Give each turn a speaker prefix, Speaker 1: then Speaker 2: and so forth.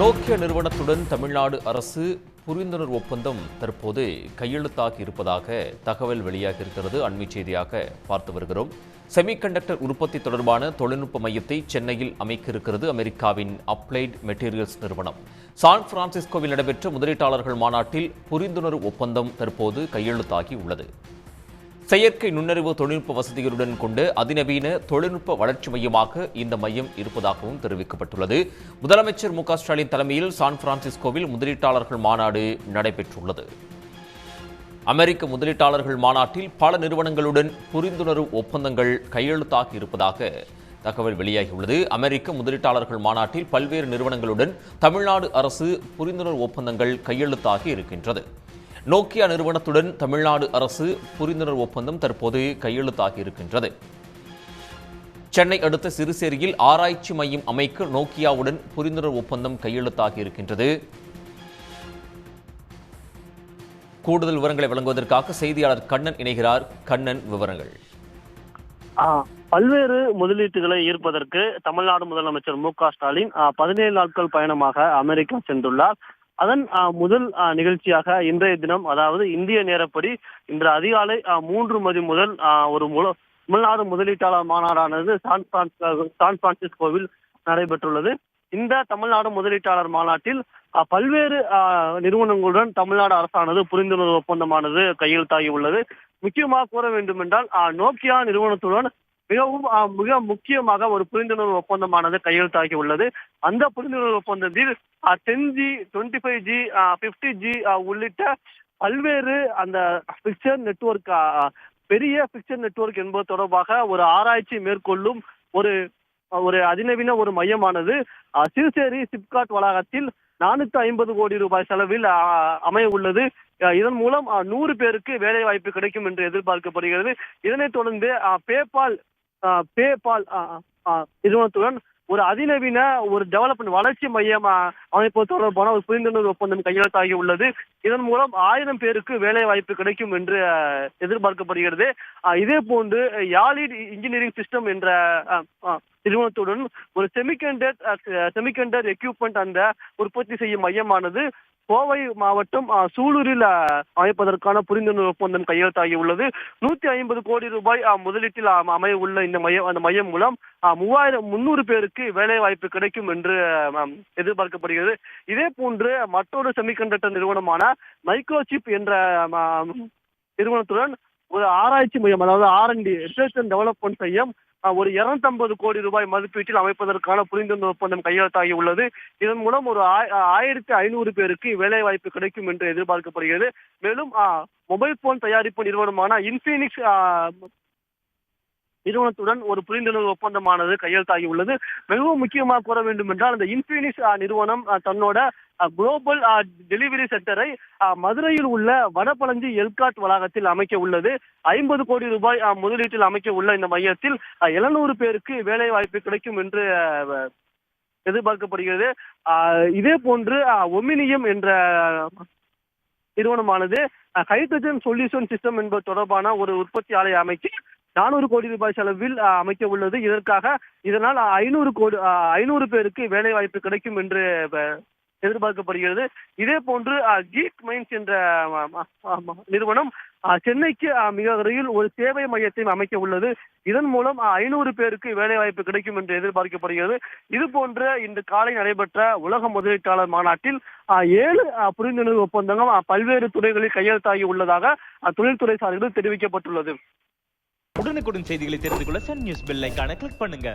Speaker 1: Nokia நிறுவனத்துடன் தமிழ்நாடு அரசு புரிந்துணர்வு ஒப்பந்தம் தற்போது கையெழுத்தாகி இருப்பதாக தகவல் வெளியாகி இருக்கிறது. அண்மை செய்தியாக பார்த்து வருகிறோம். செமிகண்டக்டர் உற்பத்தி தொடர்பான தொழில்நுட்ப மையத்தை சென்னையில் அமைக்க இருக்கிறது அமெரிக்காவின் அப்ளைட் மெட்டீரியல்ஸ் நிறுவனம். சான் பிரான்சிஸ்கோவில் நடைபெற்ற முதலீட்டாளர்கள் மாநாட்டில் புரிந்துணர்வு ஒப்பந்தம் தற்போது கையெழுத்தாகி உள்ளது. செயற்கை நுண்ணறிவு தொழில்நுட்ப வசதிகளுடன் கொண்டு அதிநவீன தொழில்நுட்ப வளர்ச்சி மையமாக இந்த மையம் இருப்பதாகவும் தெரிவிக்கப்பட்டுள்ளது. முதலமைச்சர் மு.க.ஸ்டாலின் தலைமையில் சான் பிரான்சிஸ்கோவில் முதலீட்டாளர்கள் மாநாடு நடைபெற்றுள்ளது. அமெரிக்க முதலீட்டாளர்கள் மாநாட்டில் பல நிறுவனங்களுடன் புரிந்துணர்வு ஒப்பந்தங்கள் கையெழுத்தாகி இருப்பதாக தகவல் வெளியாகியுள்ளது. அமெரிக்க முதலீட்டாளர்கள் மாநாட்டில் பல்வேறு நிறுவனங்களுடன் தமிழ்நாடு அரசு புரிந்துணர்வு ஒப்பந்தங்கள் கையெழுத்தாகி இருக்கின்றது. நோக்கியா நிறுவனத்துடன் தமிழ்நாடு அரசு புரிந்துணர்வு ஒப்பந்தம் தற்போது கையெழுத்தாகி இருக்கின்றது. சென்னை அடுத்த சிறுசேரியில் ஆராய்ச்சி மையம் அமைக்க நோக்கியாவுடன் புரிந்துணர்வு ஒப்பந்தம் கையெழுத்தாகி இருக்கின்றது. கூடுதல் விவரங்களை வழங்குவதற்காக செய்தியாளர் கண்ணன் இணைகிறார். கண்ணன், விவரங்கள்.
Speaker 2: பல்வேறு முதலீட்டுகளை ஈர்ப்பதற்கு தமிழ்நாடு முதலமைச்சர் மு.க.ஸ்டாலின் 17 நாட்கள் பயணமாக அமெரிக்கா சென்றுள்ளார். அதன் முதல் நிகழ்ச்சியாக இன்றைய தினம், அதாவது இந்திய நேரப்படி இன்று அதிகாலை 3 மணி முதல் ஒரு தமிழ்நாடு முதலீட்டாளர் மாநாடானது சான் பிரான்சிஸ்கோவில் நடைபெற்றுள்ளது. இந்த தமிழ்நாடு முதலீட்டாளர் மாநாட்டில் பல்வேறு நிறுவனங்களுடன் தமிழ்நாடு அரசானது புரிந்துணர்வு ஒப்பந்தமானது கையெழுத்தாகி உள்ளது. முக்கியமாக கூற வேண்டும் என்றால் நோக்கியா நிறுவனத்துடன் மிக முக்கியமாக ஒரு புரிந்துணர்வு ஒப்பந்தமானது கையெழுத்தாகி உள்ளது. அந்த புரிந்துணர்வு ஒப்பந்தத்தில் 10G, 25G, 50G உள்ளிட்ட பல்வேறு அந்த பிக்சர் நெட்வொர்க், பெரிய பிக்சர் நெட்வொர்க் என்பது தொடர்பாக ஒரு ஆராய்ச்சி மேற்கொள்ளும் ஒரு அதிநவீன ஒரு மையமானது சிறுசேரி சிப்காட் வளாகத்தில் 450 கோடி ரூபாய் செலவில் அமைய உள்ளது. இதன் மூலம் 100 பேருக்கு வேலை வாய்ப்பு கிடைக்கும் என்று எதிர்பார்க்கப்படுகிறது. இதனைத் தொடர்ந்து பேபால் நிறுவனத்துடன் ஒரு அதிநவீன ஒரு டெவலப்மெண்ட் வளர்ச்சி மையம் அமைப்பது தொடர்பான ஒரு புரிந்துணர்வு ஒப்பந்தம் கையெழுத்தாகி உள்ளது. இதன் மூலம் 1000 பேருக்கு வேலை வாய்ப்பு கிடைக்கும் என்று எதிர்பார்க்கப்படுகிறது. இதே போன்று யாலிட் இன்ஜினியரிங் சிஸ்டம் என்ற நிறுவனத்துடன் ஒரு செமிகண்டர் எக்யூப்மெண்ட் அந்த உற்பத்தி செய்யும் மையமானது கோவை மாவட்டம் சூலூரில் அமைப்பதற்கான புரிந்துணர்வு ஒப்பந்தம் கையெழுத்தாகி உள்ளது. 150 கோடி ரூபாய் முதலீட்டில் அமைய உள்ள அந்த மையம் மூலம் 300 பேருக்கு வேலை வாய்ப்பு கிடைக்கும் என்று எதிர்பார்க்கப்படுகிறது. இதே போன்று மற்றொரு செமிகண்டக்டர் நிறுவனமான மைக்ரோசிப் என்ற நிறுவனத்துடன் ஒரு ஆராய்ச்சி மையம், அதாவது R&D ரிசர்ச் அண்ட் டெவலப்மெண்ட் மையம் ஒரு 250 கோடி ரூபாய் மதிப்பீட்டில் அமைப்பதற்கான புரிந்துணர்வு ஒப்பந்தம் கையெழுத்தாகி உள்ளது. இதன் மூலம் ஒரு 1500 பேருக்கு வேலை வாய்ப்பு கிடைக்கும் என்று எதிர்பார்க்கப்படுகிறது. மேலும் மொபைல் போன் தயாரிப்பு நிறுவனமான இன்ஃபினிக்ஸ் நிறுவனத்துடன் ஒரு புரிந்துணர்வு ஒப்பந்தமானது கையெழுத்தாகி உள்ளது. மிகவும் முக்கியமாக கூற வேண்டும் என்றால், இந்த இன்ஃபினிக்ஸ் நிறுவனம் தன்னோட குளோபல் டெலிவரி சென்டரை மதுரையில் உள்ள வடபழஞ்சி எல்காட் வளாகத்தில் அமைக்க உள்ளது. 50 கோடி ரூபாய் முதலீட்டில் அமைக்க உள்ள இந்த மையத்தில் 700 பேருக்கு வேலை வாய்ப்பு கிடைக்கும் என்று எதிர்பார்க்கப்படுகிறது. இதே போன்று ஒமினியம் என்ற நிறுவனமானது ஹைட்ரஜன் சொல்யூஷன் சிஸ்டம் என்பது தொடர்பான ஒரு உற்பத்தி ஆலை அமைக்க 400 கோடி ரூபாய் செலவில் அமைக்க உள்ளது. இதனால் 500 பேருக்கு வேலை வாய்ப்பு கிடைக்கும் என்று எதிர்பார்க்கப்படுகிறது. இதே போன்று கீக் மைன்ஸ் என்ற நிறுவனம் சென்னைக்கு மிக அருகில் ஒரு சேவை மையத்தை அமைக்க உள்ளது. இதன் மூலம் 500 பேருக்கு வேலை வாய்ப்பு கிடைக்கும் என்று எதிர்பார்க்கப்படுகிறது. இது போன்ற இன்று காலை நடைபெற்ற உலக முதலீட்டாளர் மாநாட்டில் 7 புரிந்துணர்வு ஒப்பந்தங்கள் பல்வேறு துறைகளில் கையெழுத்தாகி உள்ளதாக தொழில்துறை சார்பில் தெரிவிக்கப்பட்டுள்ளது.
Speaker 3: உடனுக்குடன் செய்திகளை தெரிந்து கொள்ள சன் நியூஸ் பெல் ஐகானை கிளிக் பண்ணுங்க.